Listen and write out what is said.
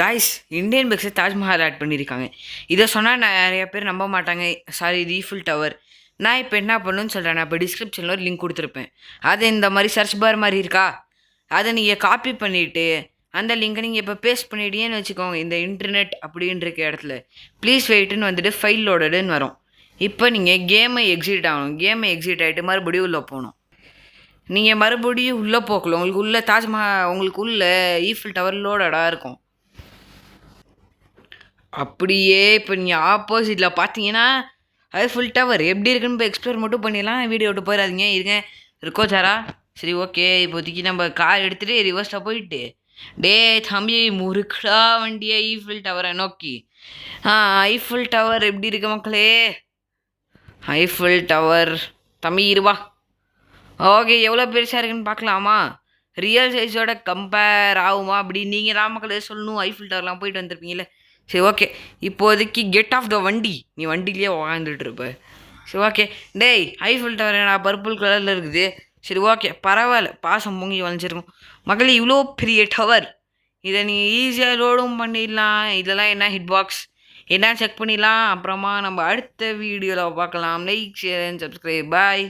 Guys, Indian பக்ஸை Taj Mahal add பண்ணியிருக்காங்க. இதை சொன்னால் நிறைய பேர் நம்ப மாட்டாங்க. சாரி, இது ஈஃபில் டவர். நான் இப்போ என்ன பண்ணுன்னு சொல்கிறேன். நான் இப்போ டிஸ்கிரிப்ஷனில் ஒரு லிங்க் கொடுத்துருப்பேன். அது இந்த மாதிரி சர்ச் பார் மாதிரி இருக்கா, அதை நீங்கள் காப்பி பண்ணிவிட்டு அந்த லிங்கை நீங்கள் இப்போ பேஸ்ட் பண்ணிட்டீங்கன்னு வச்சுக்கோங்க. இந்த இன்டர்நெட் அப்படின்ற இடத்துல ப்ளீஸ் வெயிட்டுன்னு வந்துட்டு ஃபைல் லோடடுன்னு வரும். இப்போ நீங்கள் கேமை எக்ஸிட் ஆகணும். கேமை எக்ஸிட் ஆகிட்டு மறுபடியும் உள்ளே போகணும். நீங்கள் மறுபடியும் உள்ளே போகல, உங்களுக்கு உள்ள தாஜ்மஹால், உங்களுக்கு உள்ள ஈஃபில் டவர் லோடடாக இருக்கும். அப்படியே இப்போ நீங்கள் ஆப்போசிட்டில் பார்த்தீங்கன்னா ஐஃபில் டவர் எப்படி இருக்குன்னு இப்போ எக்ஸ்ப்ளோர் மட்டும் பண்ணிடலாம். வீடியோ விட்டு போயிடாதீங்க. இருங்க, இருக்கோ சாரா? சரி, ஓகே. இப்போதைக்கு நம்ம கார் எடுத்துகிட்டு ரிவர்ஸில் போயிட்டு டே தம்பி முறுக்குடா வண்டியை ஐஃபில் டவரை நோக்கி. ஐஃபில் டவர் எப்படி இருக்கு மக்களே? ஐஃபில் டவர் தம்பி இருவா. ஓகே, எவ்வளோ பெருசாக இருக்குன்னு பார்க்கலாமா? ரியல் சைஸோட கம்பேர் ஆகுமா அப்படி நீங்கள் தான் மக்களே சொல்லணும். ஐஃபில் டவர்லாம் போயிட்டு வந்திருப்பீங்களே. சரி, ஓகே. இப்போதைக்கு கெட் ஆஃப் த வண்டி. நீ வண்டிலேயே உக்காந்துட்டு இருப்ப. சரி, ஓகே. டேய், ஐஃபில் டவர் நான் பர்பிள் கலரில் இருக்குது. சரி, ஓகே, பரவாயில்ல. பாசம் பொங்கி வளைஞ்சிருக்கும் மக்களே. இவ்வளோ பெரிய டவர், இதை நீங்கள் ஈஸியாக லோடும் பண்ணிடலாம். இதெல்லாம் என்ன ஹிட் பாக்ஸ் என்ன செக் பண்ணிடலாம். அப்புறமா நம்ம அடுத்த வீடியோவில் பார்க்கலாம். Like, share and subscribe. Bye.